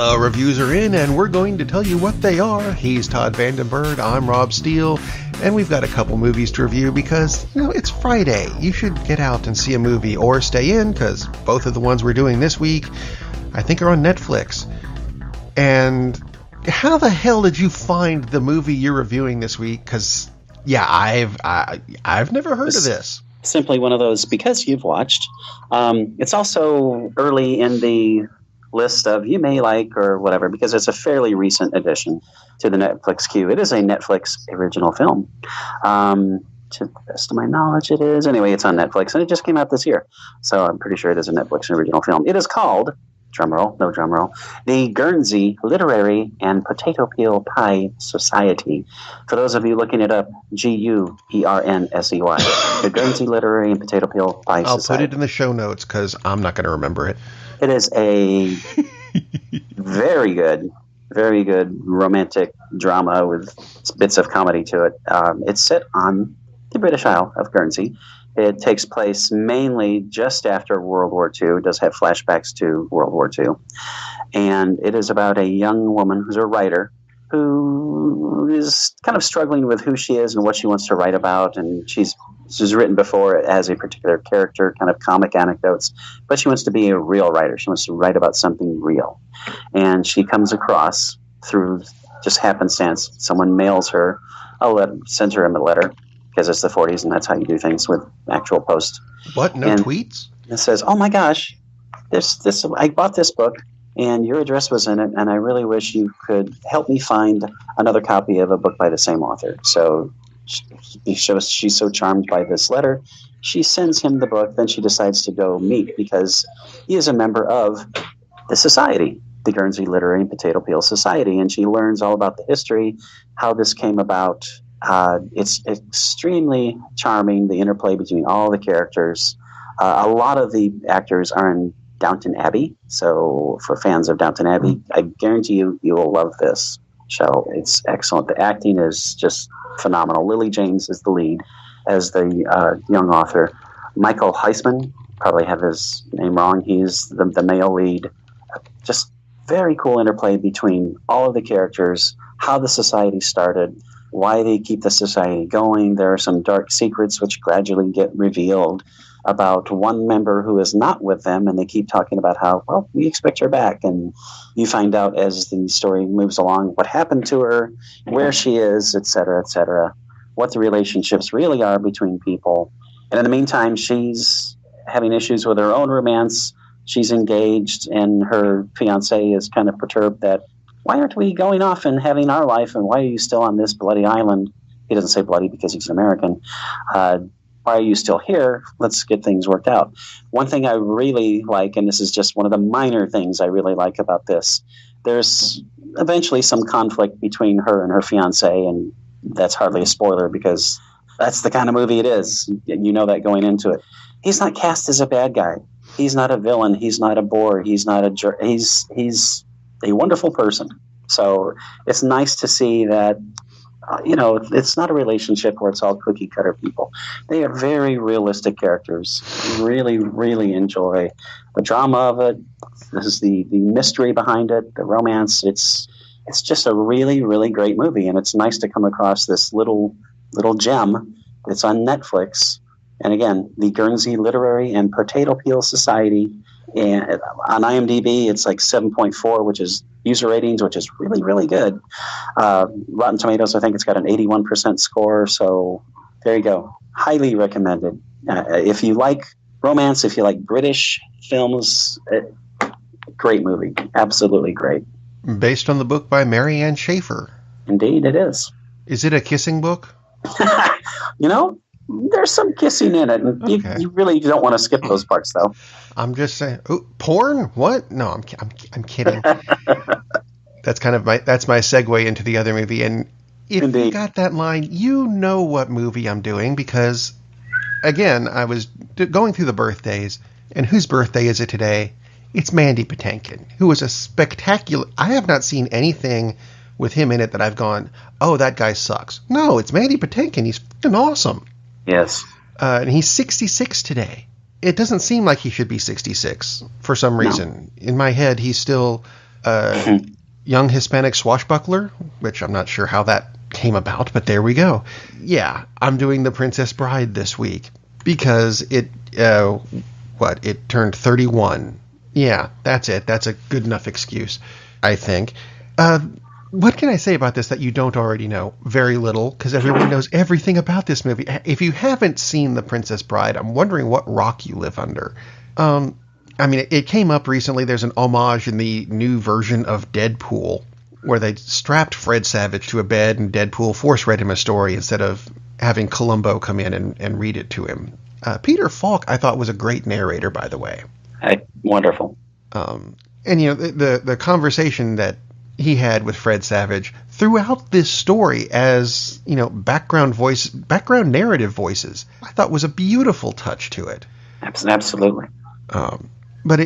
The reviews are in, and we're going to tell you what they are. He's Todd Vandenberg, I'm Rob Steele, and we've got a couple movies to review because, it's Friday. You should get out and see a movie or stay in, because both of the ones we're doing this week, I think, are on Netflix. And how the hell did you find the movie you're reviewing this week? Because, I've never heard of this. Simply one of those because you've watched. It's also early in the list of you may like or whatever, because it's a fairly recent addition to the Netflix queue. It is a Netflix original film. To the best of my knowledge, it is. Anyway, it's on Netflix, and it just came out this year. So I'm pretty sure it is a Netflix original film. It is called, drumroll, no drumroll, the Guernsey Literary and Potato Peel Pie Society. For those of you looking it up, Guernsey, the Guernsey Literary and Potato Peel Pie Society. I'll put it in the show notes because I'm not going to remember it. It is a very good romantic drama with bits of comedy to it. It's set on the British Isle of Guernsey. It takes place mainly just after World War II. It does have flashbacks to World War II. And it is about a young woman who's a writer who is kind of struggling with who she is and what she wants to write about. And she's written before as a particular character, kind of comic anecdotes. But she wants to be a real writer. She wants to write about something real. And she comes across, through just happenstance, someone mails her a letter, sends her a letter, because it's the 40s and that's how you do things with actual post. What? No tweets? It says, "Oh my gosh, this I bought this book and your address was in it, and I really wish you could help me find another copy of a book by the same author." So she's so charmed by this letter, she sends him the book. Then she decides to go meet, because he is a member of the society, the Guernsey Literary and Potato Peel Society, and she learns all about the history, how this came about. It's extremely charming, the interplay between all the characters. A lot of the actors are in Downton Abbey, so for fans of Downton Abbey, I guarantee you will love this show. It's excellent. The acting is just phenomenal. Lily James is the lead as the young author. Michael Heisman, probably have his name wrong, he's the male lead. Just very cool interplay between all of the characters, how the society started, why they keep the society going. There are some dark secrets which gradually get revealed about one member who is not with them, and they keep talking about how, well, we expect her back. And you find out as the story moves along what happened to her, where she is, et cetera, what the relationships really are between people. And in the meantime, she's having issues with her own romance. She's engaged, and her fiancé is kind of perturbed that, why aren't we going off and having our life, and why are you still on this bloody island? He doesn't say bloody because he's an American. Why are you still here? Let's get things worked out. One thing I really like, and this is just one of the minor things I really like about this, there's eventually some conflict between her and her fiancé, and that's hardly a spoiler because that's the kind of movie it is. You know that going into it. He's not cast as a bad guy. He's not a villain. He's not a bore. He's not a jerk. He's a wonderful person. So it's nice to see that, it's not a relationship where it's all cookie cutter people. They are very realistic characters. Really, really enjoy the drama of it. This is the mystery behind it, the romance. It's just a really, really great movie. And it's nice to come across this little gem that's on Netflix. And again, the Guernsey Literary and Potato Peel Society. And on IMDb, it's like 7.4, which is user ratings, which is really, really good. Rotten Tomatoes, I think it's got an 81% score. So there you go. Highly recommended. If you like romance, if you like British films, great movie. Absolutely great. Based on the book by Mary Ann Schaefer. Indeed, it is. Is it a kissing book? There's some kissing in it, and okay. you really don't want to skip those parts, though. I'm just saying. Oh, porn? What? No, I'm kidding. That's my segue into the other movie. And if Indeed. You got that line, you know what movie I'm doing, because, again, I was going through the birthdays, and whose birthday is it today? It's Mandy Patinkin, who was a spectacular. I have not seen anything with him in it that I've gone, oh, that guy sucks. No, it's Mandy Patinkin. He's fucking awesome. Yes. And he's 66 today. It doesn't seem like he should be 66 for some reason. No. In my head, he's still young Hispanic swashbuckler, which I'm not sure how that came about, but there we go. Yeah, I'm doing The Princess Bride this week because it turned 31. Yeah, that's it. That's a good enough excuse, I think. What can I say about this that you don't already know? Very little, because everyone knows everything about this movie. If you haven't seen The Princess Bride, I'm wondering what rock you live under. I mean, it came up recently. There's an homage in the new version of Deadpool where they strapped Fred Savage to a bed and Deadpool force-read him a story instead of having Columbo come in and read it to him. Peter Falk, I thought, was a great narrator, by the way. Wonderful. And, the conversation that he had with Fred Savage throughout this story as, background narrative voices, I thought was a beautiful touch to it. Absolutely. But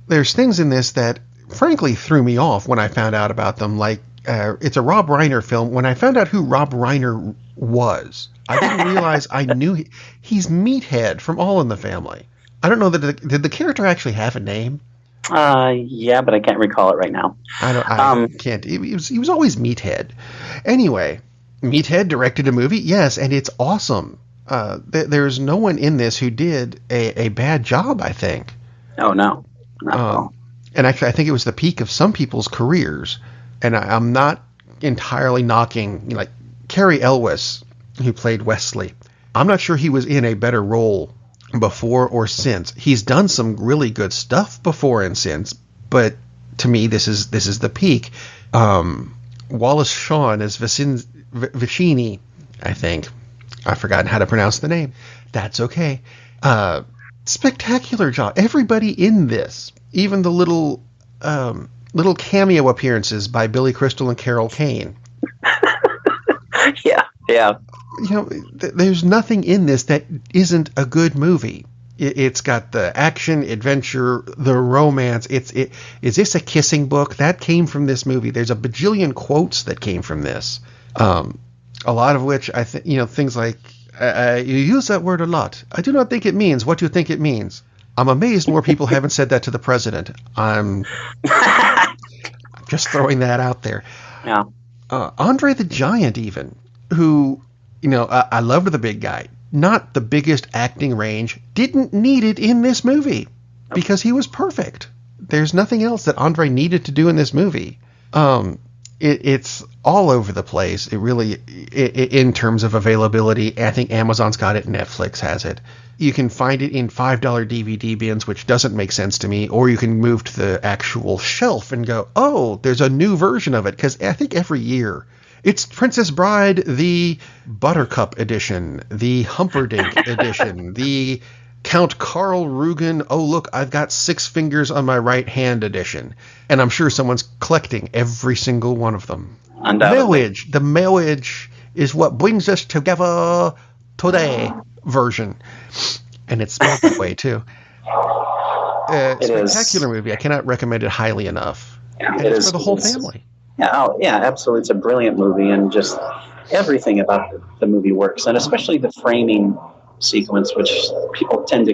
there's things in this that frankly threw me off when I found out about them. Like, it's a Rob Reiner film. When I found out who Rob Reiner was, I didn't realize I knew he's Meathead from All in the Family. I don't know did the character actually have a name? Yeah, but I can't recall it right now. I can't. He was always Meathead. Anyway, Meathead directed a movie, yes, and it's awesome. There's no one in this who did a bad job, I think. Oh, no. Not at all. And actually, I think it was the peak of some people's careers. And I'm not entirely knocking, like, Cary Elwes, who played Wesley. I'm not sure he was in a better role before or since. He's done some really good stuff before and since, but to me, this is the peak. Wallace Shawn as Vicini, I think. I've forgotten how to pronounce the name. That's okay. Spectacular job. Everybody in this, even the little cameo appearances by Billy Crystal and Carol Kane. Yeah. There's nothing in this that isn't a good movie. It's got the action, adventure, the romance. Is this a kissing book? That came from this movie. There's a bajillion quotes that came from this. A lot of which I think, things like, you use that word a lot. I do not think it means what you think it means. I'm amazed more people haven't said that to the president. I'm just throwing that out there. Yeah. Andre the Giant, even, who, I loved the big guy. Not the biggest acting range. Didn't need it in this movie because he was perfect. There's nothing else that Andre needed to do in this movie. It's all over the place. It really, in terms of availability, I think Amazon's got it, Netflix has it. You can find it in $5 DVD bins, which doesn't make sense to me, or you can move to the actual shelf and go, oh, there's a new version of it, because I think every year it's Princess Bride, the Buttercup edition, the Humperdinck edition, the Count Carl Rugen, oh, look, I've got 6 fingers on my right hand edition. And I'm sure someone's collecting every single one of them. Marriage. The marriage is what brings us together today version. And it's spelled that way, too. Spectacular movie. I cannot recommend it highly enough. Yeah, and it's for the whole family. Yeah, absolutely. It's a brilliant movie, and just everything about the movie works. And especially the framing sequence, which people tend to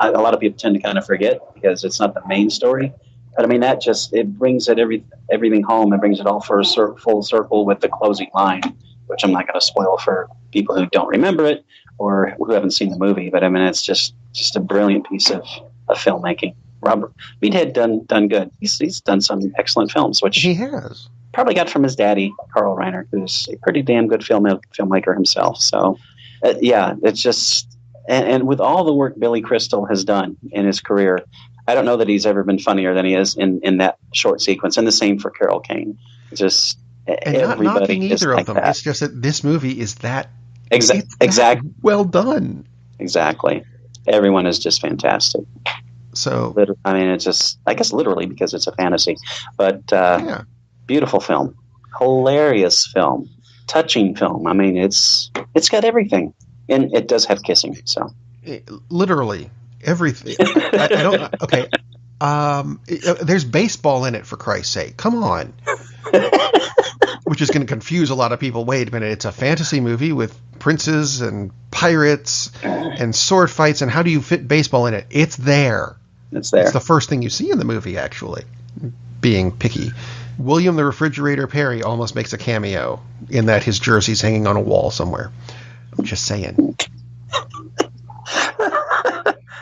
a lot of people tend to kind of forget because it's not the main story. But I mean, that it brings everything home. It brings it all full circle with the closing line, which I'm not going to spoil for people who don't remember it or who haven't seen the movie. But I mean, it's just a brilliant piece of filmmaking. Robert Meathead done good. He's done some excellent films, which he has probably got from his daddy, Carl Reiner, who's a pretty damn good filmmaker himself. So. It's just, and with all the work Billy Crystal has done in his career, I don't know that he's ever been funnier than he is in that short sequence. And the same for Carol Kane. Just and everybody not knocking either like of them. That. It's just that this movie is that exactly well done. Exactly, everyone is just fantastic. So I mean, it's just, I guess, literally because it's a fantasy, but beautiful film, hilarious film. Touching film. I mean, it's got everything, and it does have kissing. So, literally everything. I don't. Okay. There's baseball in it, for Christ's sake. Come on. Which is going to confuse a lot of people. Wait a minute. It's a fantasy movie with princes and pirates and sword fights, and how do you fit baseball in it? It's there. It's there. It's the first thing you see in the movie, actually. being picky. William the Refrigerator Perry almost makes a cameo in that his jersey's hanging on a wall somewhere. I'm just saying.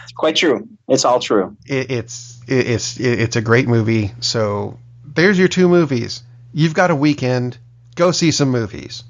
It's quite true. It's all true. It's a great movie. So there's your two movies. You've got a weekend. Go see some movies.